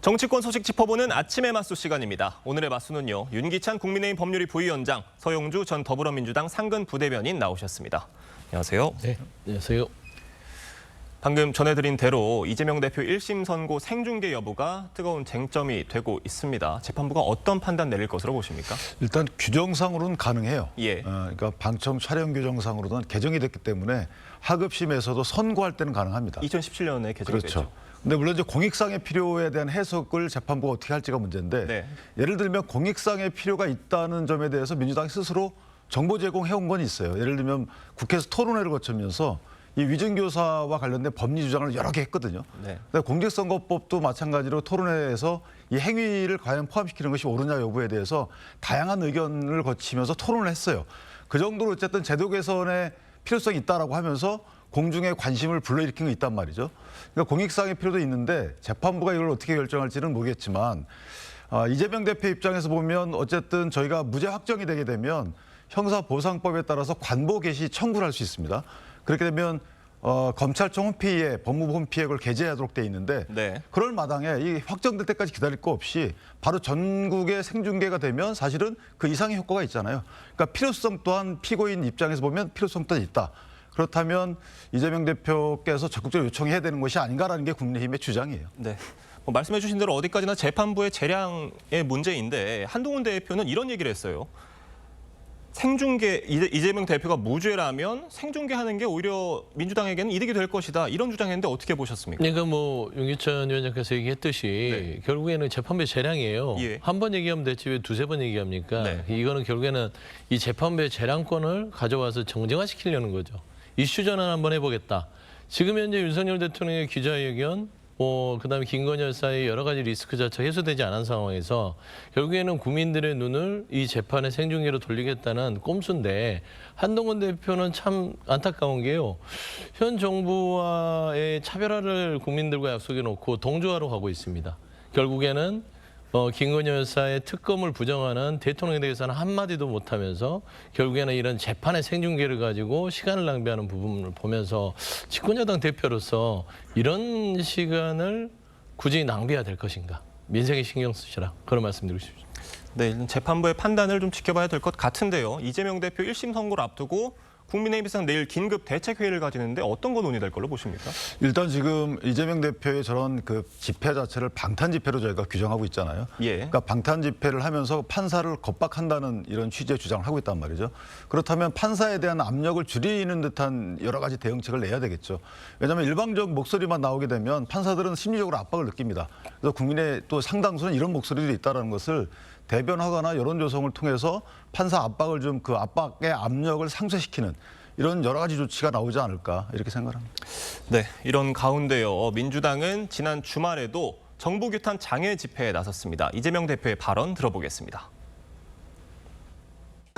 정치권 소식 짚어보는 아침의 맞수 시간입니다. 오늘의 맞수는요. 윤기찬 국민의힘 법률위 부위원장, 서영주 전 더불어민주당 상근 부대변인 나오셨습니다. 안녕하세요. 네, 안녕하세요. 방금 전해드린 대로 이재명 대표 1심 선고 생중계 여부가 뜨거운 쟁점이 되고 있습니다. 재판부가 어떤 판단 내릴 것으로 보십니까? 일단 규정상으로는 가능해요. 예. 그러니까 방청 촬영 규정상으로는 개정이 됐기 때문에 하급심에서도 선고할 때는 가능합니다. 2017년에 개정이 그렇죠. 됐죠. 근데 물론 이제 공익상의 필요에 대한 해석을 재판부가 어떻게 할지가 문제인데 네. 예를 들면 공익상의 필요가 있다는 점에 대해서 민주당이 스스로 정보 제공해온 건 있어요. 예를 들면 국회에서 토론회를 거치면서 이 위증교사와 관련된 법리 주장을 여러 개 했거든요. 네. 근데 공직선거법도 마찬가지로 토론회에서 이 행위를 과연 포함시키는 것이 옳으냐 여부에 대해서 다양한 의견을 거치면서 토론을 했어요. 그 정도로 어쨌든 제도 개선의 필요성이 있다라고 하면서 공중의 관심을 불러일으킨 게 있단 말이죠. 그러니까 공익상의 필요도 있는데 재판부가 이걸 어떻게 결정할지는 모르겠지만 이재명 대표 입장에서 보면 어쨌든 저희가 무죄 확정이 되게 되면 형사보상법에 따라서 관보 개시 청구를 할 수 있습니다. 그렇게 되면 검찰청 홈페이지에 법무부 홈페이지에 게재하도록 돼 있는데 네. 그럴 마당에 이 확정될 때까지 기다릴 거 없이 바로 전국에 생중계가 되면 사실은 그 이상의 효과가 있잖아요. 그러니까 필요성 또한 피고인 입장에서 보면 필요성 또한 있다. 그렇다면 이재명 대표께서 적극적으로 요청해야 되는 것이 아닌가라는 게 국민의힘의 주장이에요. 네. 말씀해 주신 대로 어디까지나 재판부의 재량의 문제인데 한동훈 대표는 이런 얘기를 했어요. 생중계, 이재명 대표가 무죄라면 생중계하는 게 오히려 민주당에게는 이득이 될 것이다. 이런 주장했는데 어떻게 보셨습니까? 그러니까 뭐 윤기찬 위원장께서 얘기했듯이 네. 결국에는 재판부의 재량이에요. 예. 한 번 얘기하면 됐지 왜 두세 번 얘기합니까? 네. 이거는 결국에는 이 재판부의 재량권을 가져와서 정쟁화시키려는 거죠. 이슈 전환 한번 해보겠다. 지금 현재 윤석열 대통령의 기자회견, 그다음에 김건희 여사의 여러 가지 리스크 자체가 해소되지 않은 상황에서 결국에는 국민들의 눈을 이 재판의 생중계로 돌리겠다는 꼼수인데 한동훈 대표는 참 안타까운 게요. 현 정부와의 차별화를 국민들과 약속해 놓고 동조하러 가고 있습니다. 결국에는 김건희 여사의 특검을 부정하는 대통령에 대해서는 한마디도 못하면서 결국에는 이런 재판의 생중계를 가지고 시간을 낭비하는 부분을 보면서 집권여당 대표로서 이런 시간을 굳이 낭비해야 될 것인가. 민생에 신경 쓰시라. 그런 말씀드리고 싶습니다. 네, 재판부의 판단을 좀 지켜봐야 될 것 같은데요. 이재명 대표 1심 선고를 앞두고 국민의힘에서는 내일 긴급 대책회의를 가지는데 어떤 거 논의될 걸로 보십니까? 일단 지금 이재명 대표의 저런 그 집회 자체를 방탄 집회로 저희가 규정하고 있잖아요. 예. 그러니까 방탄 집회를 하면서 판사를 겁박한다는 이런 취지의 주장을 하고 있단 말이죠. 그렇다면 판사에 대한 압력을 줄이는 듯한 여러 가지 대응책을 내야 되겠죠. 왜냐하면 일방적 목소리만 나오게 되면 판사들은 심리적으로 압박을 느낍니다. 그래서 국민의 또 상당수는 이런 목소리들이 있다는 것을 대변하거나 여론조성을 통해서 판사 압박을 좀 그 압박의 압력을 상쇄시키는 이런 여러 가지 조치가 나오지 않을까 이렇게 생각합니다. 네, 이런 가운데요. 민주당은 지난 주말에도 정부 규탄 장애 집회에 나섰습니다. 이재명 대표의 발언 들어보겠습니다.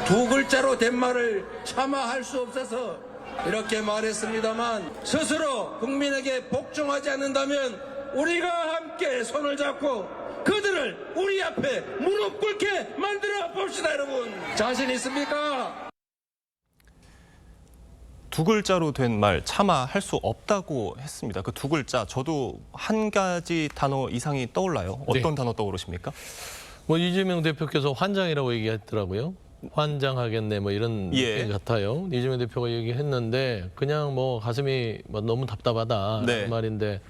두 글자로 된 말을 차마 할 수 없어서 이렇게 말했습니다만 스스로 국민에게 복종하지 않는다면 우리가 함께 손을 잡고 그들을 우리 앞에 무릎 꿇게 만들어 봅시다, 여러분. 자신 있습니까? 두 글자로 된 말 차마 할 수 없다고 했습니다. 그 두 글자 저도 한 가지 단어 이상이 떠올라요. 어떤 단어 떠오르십니까? 이재명 대표께서 환장이라고 얘기했더라고요. 환장하겠네 뭐 이런 예. 느낌 같아요. 이재명 대표가 얘기했는데 그냥 가슴이 너무 답답하다 네. 그 말인데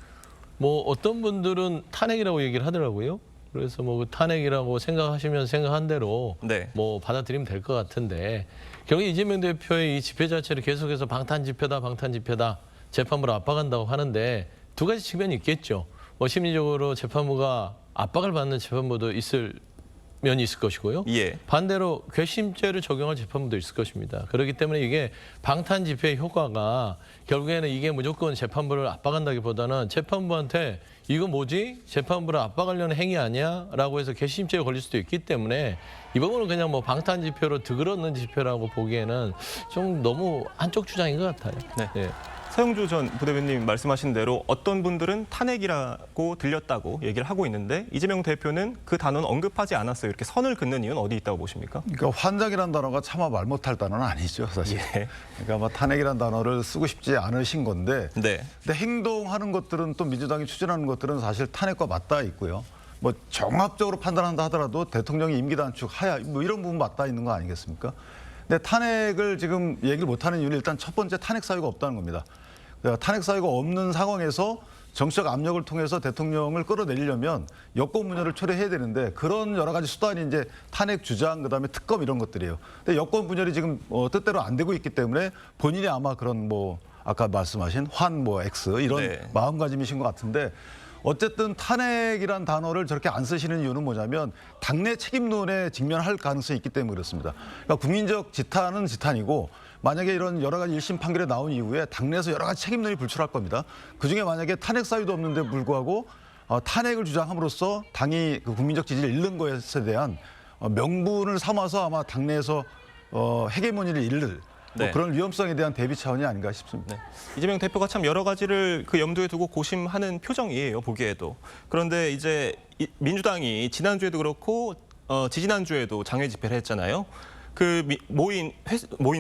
어떤 분들은 탄핵이라고 얘기를 하더라고요. 그래서 그 탄핵이라고 생각하시면 생각한 대로 네. 받아들이면 될 것 같은데 결국 이재명 대표의 이 집회 자체를 계속해서 방탄 집회다 재판부로 압박한다고 하는데 두 가지 측면이 있겠죠. 심리적으로 재판부가 압박을 받는 재판부도 있을 면이 있을 것이고요. 예. 반대로 괘씸죄를 적용할 재판부도 있을 것입니다. 그렇기 때문에 이게 방탄 집회의 효과가 결국에는 이게 무조건 재판부를 압박한다기보다는 재판부한테 이거 뭐지? 재판부를 압박하려는 행위 아니야? 라고 해서 괘씸죄에 걸릴 수도 있기 때문에 이 부분은 그냥 방탄 집회로 드그러는 집회라고 보기에는 좀 너무 한쪽 주장인 것 같아요. 네. 네. 서영주 전 부대변인 말씀하신 대로 어떤 분들은 탄핵이라고 들렸다고 얘기를 하고 있는데 이재명 대표는 그 단어는 언급하지 않았어요. 이렇게 선을 긋는 이유는 어디 있다고 보십니까? 그러니까 환장이라는 단어가 차마 말 못할 단어는 아니죠, 사실. 예. 그러니까 탄핵이라는 단어를 쓰고 싶지 않으신 건데 네. 근데 행동하는 것들은 또 민주당이 추진하는 것들은 사실 탄핵과 맞닿아 있고요. 뭐 종합적으로 판단한다 하더라도 대통령이 임기 단축 하야 뭐 이런 부분 맞닿아 있는 거 아니겠습니까? 근데 탄핵을 지금 얘기를 못하는 이유는 일단 첫 번째 탄핵 사유가 없다는 겁니다. 그러니까 탄핵 사유가 없는 상황에서 정치적 압력을 통해서 대통령을 끌어내리려면 여권 분열을 초래해야 되는데 그런 여러 가지 수단이 이제 탄핵 주장 그다음에 특검 이런 것들이에요. 근데 여권 분열이 지금 뜻대로 안 되고 있기 때문에 본인이 아마 그런 뭐 아까 말씀하신 환 뭐 X 이런 네. 마음가짐이신 것 같은데 어쨌든 탄핵이란 단어를 저렇게 안 쓰시는 이유는 뭐냐면 당내 책임론에 직면할 가능성이 있기 때문에 그렇습니다. 그러니까 국민적 지탄은 지탄이고 만약에 이런 여러 가지 1심 판결에 나온 이후에 당내에서 여러 가지 책임론이 불출할 겁니다. 그중에 만약에 탄핵 사유도 없는데 불구하고 탄핵을 주장함으로써 당이 그 국민적 지지를 잃는 것에 대한 명분을 삼아서 아마 당내에서 헤게모니를 잃을 네. 그런 위험성에 대한 대비 차원이 아닌가 싶습니다. 네. 이재명 대표가 참 여러 가지를 그 염두에 두고 고심하는 표정이에요, 보기에도. 그런데 이제 민주당이 지난주에도 그렇고 지지난주에도 장외 집회를 했잖아요. 그 모인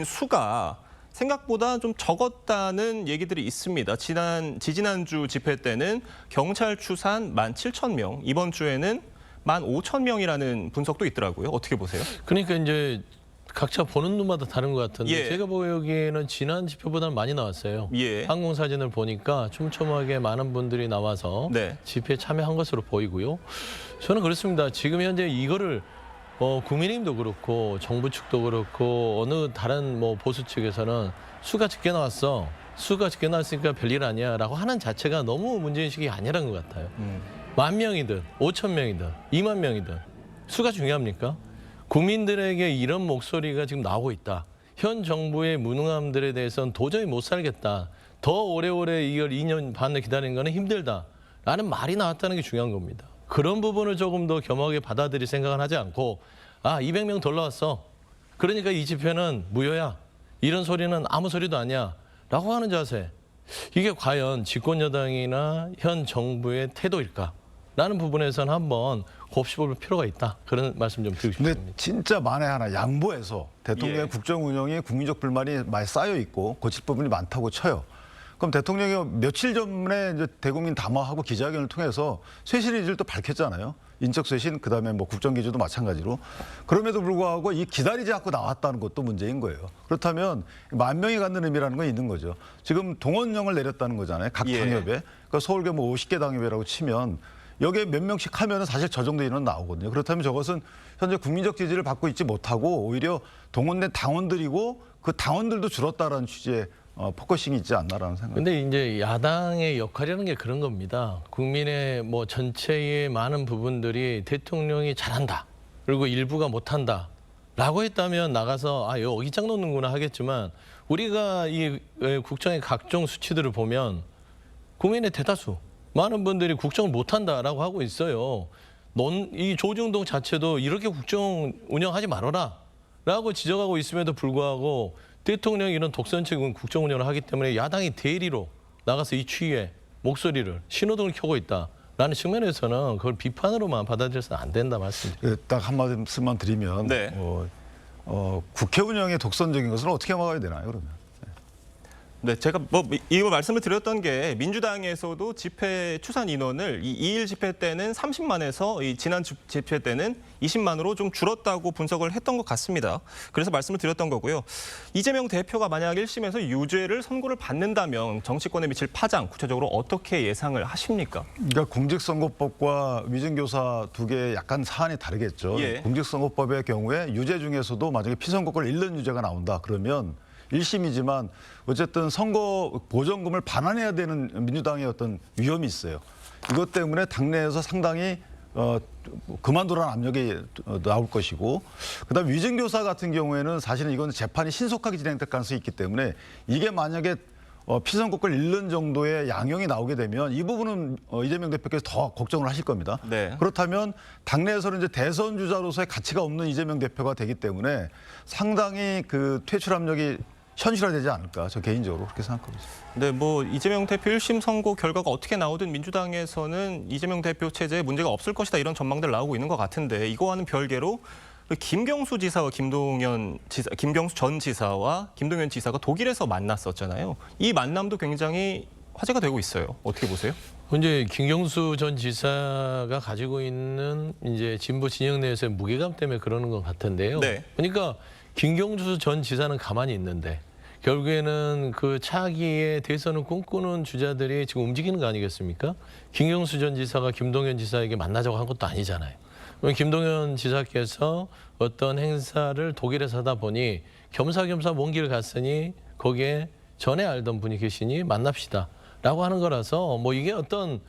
수가 생각보다 좀 적었다는 얘기들이 있습니다. 지지난주 집회 때는 경찰 추산 17,000명, 이번 주에는 15,000명이라는 분석도 있더라고요. 어떻게 보세요? 그러니까 이제 각자 보는 눈마다 다른 것 같은데 예. 제가 보기에는 지난 집회보다는 많이 나왔어요. 예. 항공사진을 보니까 촘촘하게 많은 분들이 나와서 네. 집회에 참여한 것으로 보이고요. 저는 그렇습니다. 지금 현재 이거를 국민의힘도 그렇고 정부 측도 그렇고 어느 다른 뭐 보수 측에서는 수가 적게 나왔어. 수가 적게 나왔으니까 별일 아니야라고 하는 자체가 너무 문제인식이 아니라는 것 같아요. 10,000명이든 5,000명이든 20,000명이든 수가 중요합니까? 국민들에게 이런 목소리가 지금 나오고 있다. 현 정부의 무능함들에 대해서는 도저히 못 살겠다. 더 오래오래 이걸 2년 반을 기다리는 거는 힘들다. 라는 말이 나왔다는 게 중요한 겁니다. 그런 부분을 조금 더 겸허하게 받아들일 생각은 하지 않고 200명 덜 나왔어. 그러니까 이 집회는 무효야. 이런 소리는 아무 소리도 아니야. 라고 하는 자세. 이게 과연 집권여당이나 현 정부의 태도일까? 라는 부분에서는 한번 곱씹어볼 필요가 있다. 그런 말씀 좀 드리고 싶습니다. 근데 진짜 만에 하나 양보해서 대통령의 예. 국정 운영에 국민적 불만이 많이 쌓여 있고 고칠 부분이 많다고 쳐요. 그럼 대통령이 며칠 전에 이제 대국민 담화하고 기자회견을 통해서 쇄신 의지를 또 밝혔잖아요. 인적 쇄신 그다음에 뭐 국정 기조도 마찬가지로. 그럼에도 불구하고 이 기다리지 않고 나왔다는 것도 문제인 거예요. 그렇다면 10,000명이 갖는 의미라는 건 있는 거죠. 지금 동원령을 내렸다는 거잖아요. 각 예. 당협에. 그러니까 서울계 뭐 50개 당협이라고 치면 여기에 몇 명씩 하면은 사실 저 정도 인원 나오거든요. 그렇다면 저것은 현재 국민적 지지를 받고 있지 못하고 오히려 동원된 당원들이고 그 당원들도 줄었다라는 취지의 포커싱이 있지 않나라는 생각. 근데 이제 야당의 역할이라는 게 그런 겁니다. 국민의 뭐 전체의 많은 부분들이 대통령이 잘한다. 그리고 일부가 못한다. 라고 했다면 나가서 여기 짱 놓는구나 하겠지만 우리가 이 국정의 각종 수치들을 보면 국민의 대다수 많은 분들이 국정을 못한다라고 하고 있어요. 이 조중동 자체도 이렇게 국정 운영하지 말아라 라고 지적하고 있음에도 불구하고 대통령이 이런 독선적인 국정 운영을 하기 때문에 야당이 대리로 나가서 이 추이에 목소리를 신호등을 켜고 있다라는 측면에서는 그걸 비판으로만 받아들여서는 안 된다 말씀드립니다. 딱 한마디만 드리면 네. 국회 운영의 독선적인 것은 어떻게 막아야 되나요, 그러면? 네, 제가 이거 말씀을 드렸던 게 민주당에서도 집회 추산 인원을 이 2일 집회 때는 30만에서 이 지난 집회 때는 20만으로 좀 줄었다고 분석을 했던 것 같습니다. 그래서 말씀을 드렸던 거고요. 이재명 대표가 만약 1심에서 유죄를 선고를 받는다면 정치권에 미칠 파장 구체적으로 어떻게 예상을 하십니까? 그러니까 공직선거법과 위증교사 두 개 약간 사안이 다르겠죠. 예. 공직선거법의 경우에 유죄 중에서도 만약에 피선거권을 잃는 유죄가 나온다 그러면 1심이지만 어쨌든 선거 보전금을 반환해야 되는 민주당의 어떤 위험이 있어요. 이것 때문에 당내에서 상당히 그만두라는 압력이 나올 것이고 그다음 위증교사 같은 경우에는 사실은 이건 재판이 신속하게 진행될 가능성이 있기 때문에 이게 만약에 피선거권을 잃는 정도의 양형이 나오게 되면 이 부분은 이재명 대표께서 더 걱정을 하실 겁니다. 네. 그렇다면 당내에서는 이제 대선 주자로서의 가치가 없는 이재명 대표가 되기 때문에 상당히 그 퇴출 압력이 현실화되지 않을까 저 개인적으로 그렇게 생각하고 있습니다. 네, 이재명 대표 1심 선고 결과가 어떻게 나오든 민주당에서는 이재명 대표 체제에 문제가 없을 것이다 이런 전망들 나오고 있는 것 같은데 이거와는 별개로 김경수 지사와 김경수 전 지사와 김동연 지사가 독일에서 만났었잖아요. 이 만남도 굉장히 화제가 되고 있어요. 어떻게 보세요? 이제 김경수 전 지사가 가지고 있는 이제 진보 진영 내에서의 무게감 때문에 그러는 것 같은데요. 네. 그러니까 김경수 전 지사는 가만히 있는데 결국에는 그 차기의 대선을 꿈꾸는 주자들이 지금 움직이는 거 아니겠습니까? 김경수 전 지사가 김동연 지사에게 만나자고 한 것도 아니잖아요. 김동연 지사께서 어떤 행사를 독일에서 하다 보니 겸사겸사 먼 길 갔으니 거기에 전에 알던 분이 계시니 만납시다라고 하는 거라서 뭐 이게 어떤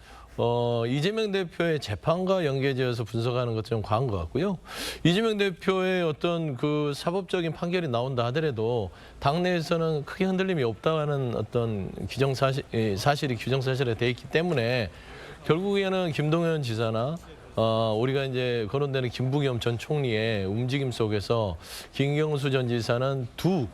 이재명 대표의 재판과 연계지어서 분석하는 것도 좀 과한 것 같고요. 이재명 대표의 어떤 그 사법적인 판결이 나온다 하더라도 당내에서는 크게 흔들림이 없다는 어떤 사실이 규정사실에 돼 있기 때문에 결국에는 김동연 지사나 우리가 이제 거론되는 김부겸 전 총리의 움직임 속에서 김경수 전 지사는 두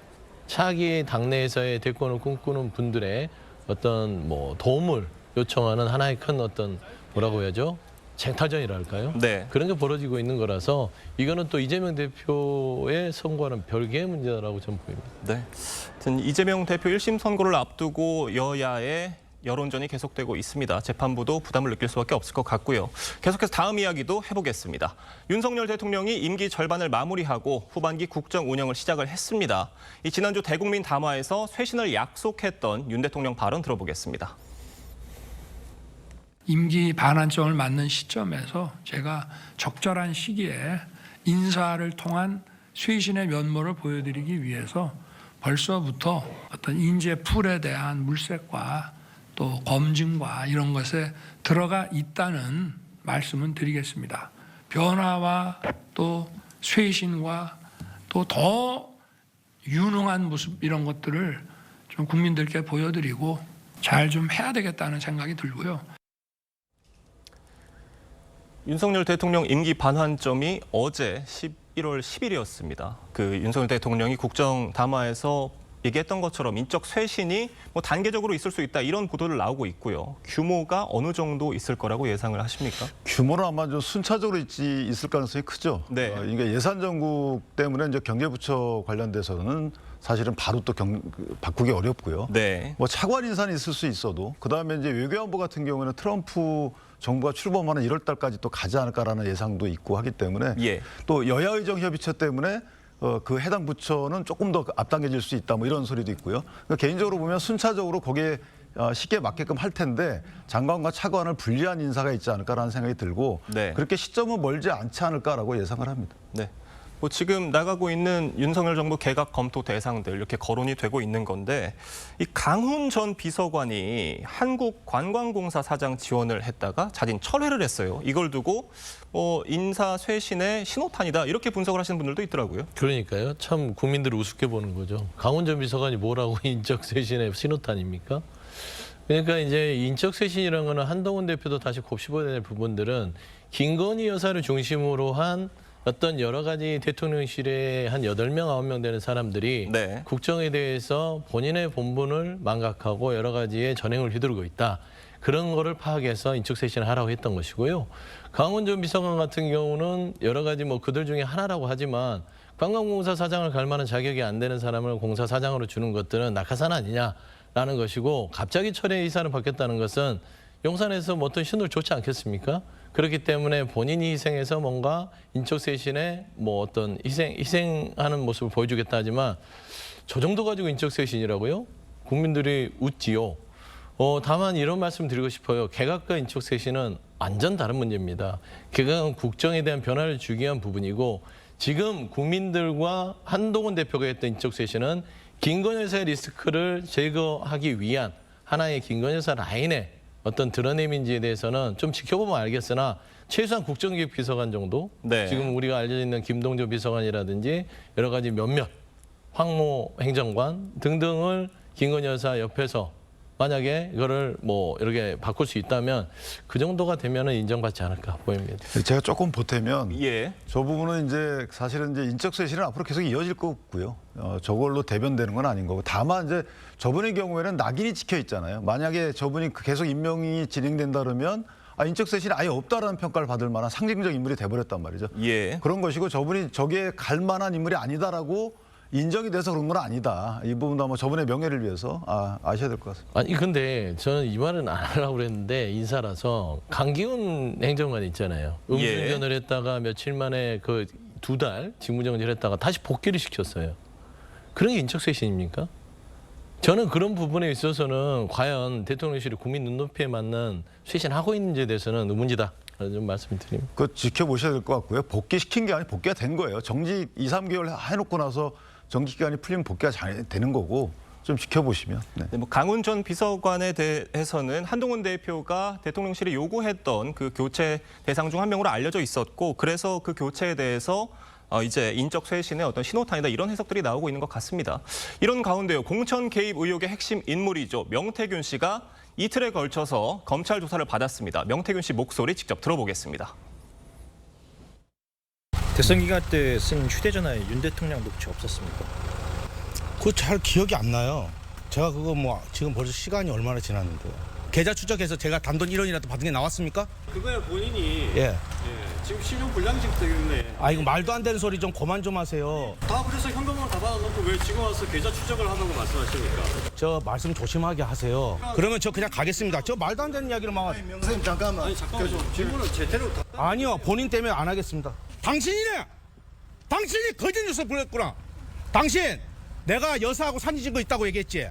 차기 당내에서의 대권을 꿈꾸는 분들의 어떤 뭐 도움을 요청하는 하나의 큰 어떤 뭐라고 해야죠? 쟁탈전이랄까요? 네. 그런 게 벌어지고 있는 거라서 이거는 또 이재명 대표의 선거와는 별개의 문제라고 저는 보입니다. 네. 하여튼 이재명 대표 1심 선고를 앞두고 여야의 여론전이 계속되고 있습니다. 재판부도 부담을 느낄 수밖에 없을 것 같고요. 계속해서 다음 이야기도 해보겠습니다. 윤석열 대통령이 임기 절반을 마무리하고 후반기 국정 운영을 시작을 했습니다. 이 지난주 대국민 담화에서 쇄신을 약속했던 윤 대통령 발언 들어보겠습니다. 임기 반환점을 맞는 시점에서 제가 적절한 시기에 인사를 통한 쇄신의 면모를 보여드리기 위해서 벌써부터 어떤 인재 풀에 대한 물색과 또 검증과 이런 것에 들어가 있다는 말씀은 드리겠습니다. 변화와 또 쇄신과 또 더 유능한 모습 이런 것들을 좀 국민들께 보여드리고 잘 좀 해야 되겠다는 생각이 들고요. 윤석열 대통령 임기 반환점이 어제 11월 10일이었습니다. 그 윤석열 대통령이 국정 담화에서 얘기했던 것처럼 인적 쇄신이 뭐 단계적으로 있을 수 있다 이런 보도를 나오고 있고요. 규모가 어느 정도 있을 거라고 예상을 하십니까? 규모는 아마 좀 순차적으로 있을 가능성이 크죠. 네. 그러니까 예산 정국 때문에 이제 경제부처 관련돼서는 사실은 바로 또 바꾸기 어렵고요. 네. 뭐 차관 인사는 있을 수 있어도 그다음에 이제 외교안보 같은 경우에는 트럼프 정부가 출범하는 1월 달까지 또 가지 않을까라는 예상도 있고 하기 때문에 예. 또 여야의정 협의체 때문에 그 해당 부처는 조금 더 앞당겨질 수 있다 뭐 이런 소리도 있고요. 그러니까 개인적으로 보면 순차적으로 거기에 쉽게 맞게끔 할 텐데 장관과 차관을 분리한 인사가 있지 않을까라는 생각이 들고 네. 그렇게 시점은 멀지 않지 않을까라고 예상을 합니다. 네. 뭐 지금 나가고 있는 윤석열 정부 개각 검토 대상들 이렇게 거론이 되고 있는 건데 이 강훈 전 비서관이 한국관광공사 사장 지원을 했다가 자진 철회를 했어요. 이걸 두고 인사 쇄신의 신호탄이다 이렇게 분석을 하시는 분들도 있더라고요. 그러니까요. 참 국민들을 우습게 보는 거죠. 강훈 전 비서관이 뭐라고 인적 쇄신의 신호탄입니까? 그러니까 이제 인적 쇄신이라는 거는 한동훈 대표도 다시 곱씹어야 될 부분들은 김건희 여사를 중심으로 한 어떤 여러 가지 대통령실에 한 8명, 9명 되는 사람들이 네. 국정에 대해서 본인의 본분을 망각하고 여러 가지의 전횡을 휘두르고 있다. 그런 거를 파악해서 인적 쇄신을 하라고 했던 것이고요. 강훈 전 비서관 같은 경우는 여러 가지 뭐 그들 중에 하나라고 하지만 관광공사 사장을 갈 만한 자격이 안 되는 사람을 공사 사장으로 주는 것들은 낙하산 아니냐라는 것이고 갑자기 철회 이사를 받겠다는 것은 용산에서 뭐 어떤 신호를 좋지 않겠습니까? 그렇기 때문에 본인이 희생해서 뭔가 인적 쇄신에 뭐 어떤 희생하는 모습을 보여주겠다 하지만 저 정도 가지고 인적 쇄신이라고요? 국민들이 웃지요. 다만 이런 말씀 드리고 싶어요. 개각과 인적 쇄신은 완전 다른 문제입니다. 개각은 국정에 대한 변화를 주기 위한 부분이고 지금 국민들과 한동훈 대표가 했던 인적 쇄신은 김건희 여사의 리스크를 제거하기 위한 하나의 김건희 여사 라인의 어떤 드러냄인지에 대해서는 좀 지켜보면 알겠으나 최소한 국정기획 비서관 정도 네. 지금 우리가 알려져 있는 김동조 비서관이라든지 여러 가지 몇몇 황모 행정관 등등을 김건희 여사 옆에서 만약에 이거를 뭐 이렇게 바꿀 수 있다면 그 정도가 되면은 인정받지 않을까 보입니다. 제가 조금 보태면 예. 저 부분은 이제 사실은 이제 인적 쇄신은 앞으로 계속 이어질 거고요. 저걸로 대변되는 건 아닌 거고 다만 이제 저분의 경우에는 낙인이 찍혀 있잖아요. 만약에 저분이 계속 임명이 진행된다 그러면 인적 쇄신이 아예 없다라는 평가를 받을 만한 상징적 인물이 돼버렸단 말이죠. 예. 그런 것이고 저분이 저기에 갈 만한 인물이 아니다라고 인정이 돼서 그런 건 아니다. 이 부분도 아마 저분의 명예를 위해서 아셔야 될 것 같습니다. 아니 근데 저는 이 말은 안 하려고 그랬는데 인사라서 강기훈 행정관 있잖아요. 음주운전을 했다가 며칠 만에 그 2달 직무정지를 했다가 다시 복귀를 시켰어요. 그런 게 인적쇄신입니까? 저는 그런 부분에 있어서는 과연 대통령실이 국민 눈높이에 맞는 쇄신하고 있는지에 대해서는 의문이다. 좀 말씀드립니다. 그거 지켜보셔야 될 것 같고요. 복귀시킨 게 아니고 복귀가 된 거예요. 정지 2, 3개월 해놓고 나서 정지 기간이 풀리면 복귀가 잘 되는 거고 좀 지켜보시면. 네. 네, 뭐 강훈 전 비서관에 대해서는 한동훈 대표가 대통령실이 요구했던 그 교체 대상 중 한 명으로 알려져 있었고 그래서 그 교체에 대해서 이제 인적 쇄신의 어떤 신호탄이다 이런 해석들이 나오고 있는 것 같습니다. 이런 가운데요. 공천 개입 의혹의 핵심 인물이죠. 명태균 씨가 이틀에 걸쳐서 검찰 조사를 받았습니다. 명태균 씨 목소리 직접 들어보겠습니다. 대선 기간 때 쓴 휴대전화에 윤 대통령 녹취 없었습니까? 그거 잘 기억이 안 나요. 제가 그거 뭐 지금 벌써 시간이 얼마나 지났는데. 계좌 추적해서 제가 단돈 1원이라도 받은 게 나왔습니까? 그거야 본인이 예. 지금 신용 불량증 때문에 아 이거 말도 안 되는 소리 좀 그만 좀 하세요. 다 그래서 현금으로 다 받아놓고 왜 지금 와서 계좌 추적을 하다고 말씀하십니까? 저 말씀 조심하게 하세요. 그러면 저 그냥 가겠습니다. 저 말도 안 되는 이야기를 막. 선생님 잠깐만. 아니 잠깐만요. 질문을 제대로 다. 아니요. 본인 때문에 안 하겠습니다. 당신이네. 당신이 거짓 뉴스 보냈구나. 당신 내가 여사하고 사진 찍은 거 있다고 얘기했지.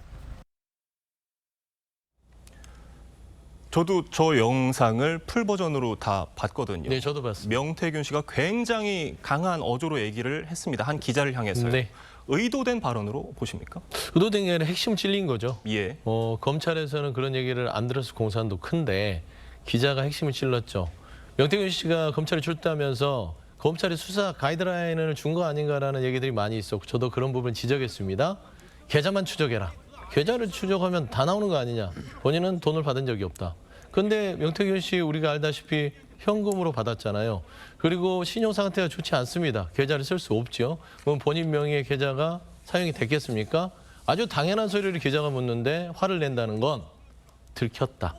저도 저 영상을 풀 버전으로 다 봤거든요. 네, 저도 봤습니다. 명태균 씨가 굉장히 강한 어조로 얘기를 했습니다. 한 기자를 향해서요. 네. 의도된 발언으로 보십니까? 의도된 게 아니라 핵심 찔린 거죠. 예. 검찰에서는 그런 얘기를 안 들었을 공산도 큰데 기자가 핵심을 찔렀죠. 명태균 씨가 검찰에 출두하면서 검찰이 수사 가이드라인을 준 거 아닌가라는 얘기들이 많이 있었고 저도 그런 부분 지적했습니다. 계좌만 추적해라. 계좌를 추적하면 다 나오는 거 아니냐. 본인은 돈을 받은 적이 없다. 근데 명태균 씨 우리가 알다시피 현금으로 받았잖아요. 그리고 신용 상태가 좋지 않습니다. 계좌를 쓸 수 없죠. 그럼 본인 명의의 계좌가 사용이 됐겠습니까? 아주 당연한 소리를 기자가 묻는데 화를 낸다는 건 들켰다.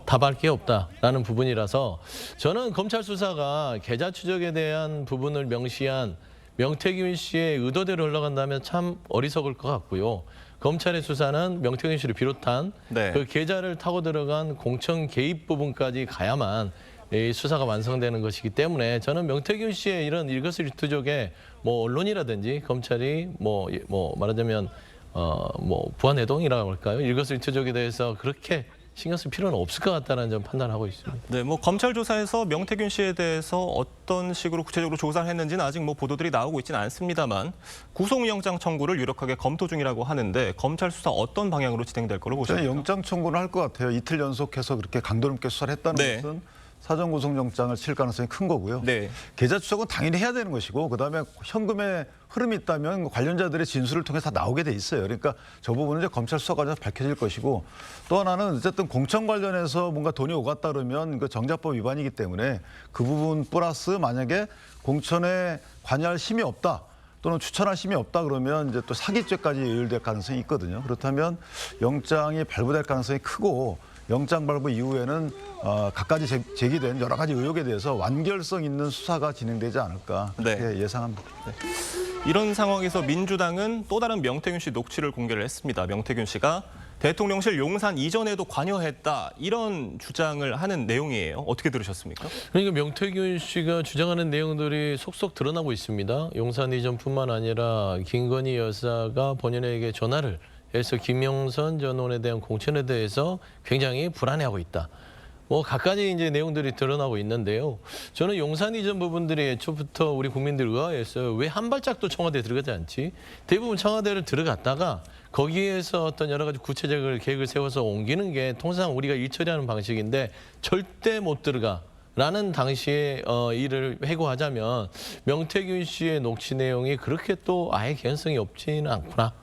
답할 게 없다라는 부분이라서 저는 검찰 수사가 계좌 추적에 대한 부분을 명시한 명태균 씨의 의도대로 흘러간다면 참 어리석을 것 같고요. 검찰의 수사는 명태균 씨를 비롯한 네. 그 계좌를 타고 들어간 공천 개입 부분까지 가야만 이 수사가 완성되는 것이기 때문에 저는 명태균 씨의 이런 일거수일투족에 뭐 언론이라든지 검찰이 뭐 말하자면 뭐 부안해동이라고 할까요? 일거수일투족에 대해서 그렇게 신경 쓸 필요는 없을 것 같다는 점 판단하고 있습니다. 네, 뭐 검찰 조사에서 명태균 씨에 대해서 어떤 식으로 구체적으로 조사를 했는지는 아직 뭐 보도들이 나오고 있지는 않습니다만 구속영장 청구를 유력하게 검토 중이라고 하는데 검찰 수사 어떤 방향으로 진행될 거로 저는 보십니까? 영장 청구는 할 것 같아요. 이틀 연속해서 그렇게 강도 높게 수사를 했다는 네. 것은 사전 구속영장을 칠 가능성이 큰 거고요. 네. 계좌 추적은 당연히 해야 되는 것이고 그다음에 현금의 흐름이 있다면 관련자들의 진술을 통해서 다 나오게 돼 있어요. 그러니까 저 부분은 이제 검찰 수사 과정에서 밝혀질 것이고 또 하나는 어쨌든 공천 관련해서 뭔가 돈이 오갔다 그러면 그 정자법 위반이기 때문에 그 부분 플러스 만약에 공천에 관여할 힘이 없다. 또는 추천할 힘이 없다 그러면 이제 또 사기죄까지 연결될 가능성이 있거든요. 그렇다면 영장이 발부될 가능성이 크고 영장 발부 이후에는 갖가지 제기된 여러 가지 의혹에 대해서 완결성 있는 수사가 진행되지 않을까 그렇게 네. 예상합니다. 이런 상황에서 민주당은 또 다른 명태균 씨 녹취를 공개를 했습니다. 명태균 씨가 대통령실 용산 이전에도 관여했다 이런 주장을 하는 내용이에요. 어떻게 들으셨습니까? 그러니까 명태균 씨가 주장하는 내용들이 속속 드러나고 있습니다. 용산 이전뿐만 아니라 김건희 여사가 본인에게 전화를 해서 김영선 전 의원에 대한 공천에 대해서 굉장히 불안해하고 있다. 뭐 갖가지 이제 내용들이 드러나고 있는데요. 저는 용산 이전 부분들이 애초부터 우리 국민들 의아했어요. 왜 한 발짝도 청와대에 들어가지 않지? 대부분 청와대를 들어갔다가 거기에서 어떤 여러 가지 구체적인 계획을 세워서 옮기는 게 통상 우리가 일 처리하는 방식인데 절대 못 들어가. 라는 당시에 일을 회고하자면 명태균 씨의 녹취 내용이 그렇게 또 아예 개연성이 없지는 않구나.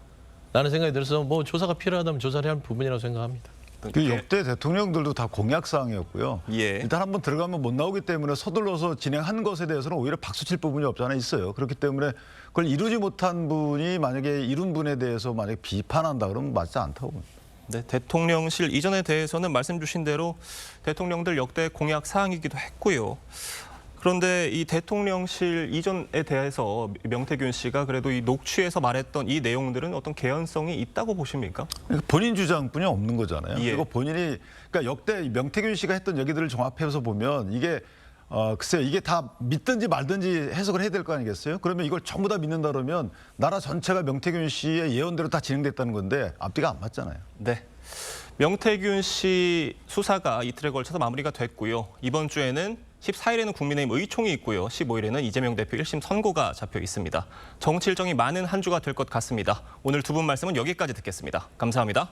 라는 생각이 들어서 뭐 조사가 필요하다면 조사를 할 부분이라고 생각합니다. 그 역대 대통령들도 다 공약 사항이었고요. 예. 일단 한번 들어가면 못 나오기 때문에 서둘러서 진행한 것에 대해서는 오히려 박수칠 부분이 없지 않아 있어요. 그렇기 때문에 그걸 이루지 못한 분이 만약에 이룬 분에 대해서 만약에 비판한다 그러면 맞지 않다고 봅니다. 네, 대통령실 이전에 대해서는 말씀 주신 대로 대통령들 역대 공약 사항이기도 했고요. 그런데 이 대통령실 이전에 대해서 명태균 씨가 그래도 이 녹취에서 말했던 이 내용들은 어떤 개연성이 있다고 보십니까? 본인 주장뿐이 없는 거잖아요. 예. 그리고 본인이 그러니까 역대 명태균 씨가 했던 얘기들을 종합해서 보면 이게 글쎄요, 이게 다 믿든지 말든지 해석을 해야 될 거 아니겠어요? 그러면 이걸 전부 다 믿는다 그러면 나라 전체가 명태균 씨의 예언대로 다 진행됐다는 건데 앞뒤가 안 맞잖아요. 네. 명태균 씨 수사가 이틀에 걸쳐서 마무리가 됐고요. 이번 주에는 14일에는 국민의힘 의총이 있고요. 15일에는 이재명 대표 1심 선고가 잡혀 있습니다. 정치 일정이 많은 한 주가 될 것 같습니다. 오늘 두 분 말씀은 여기까지 듣겠습니다. 감사합니다.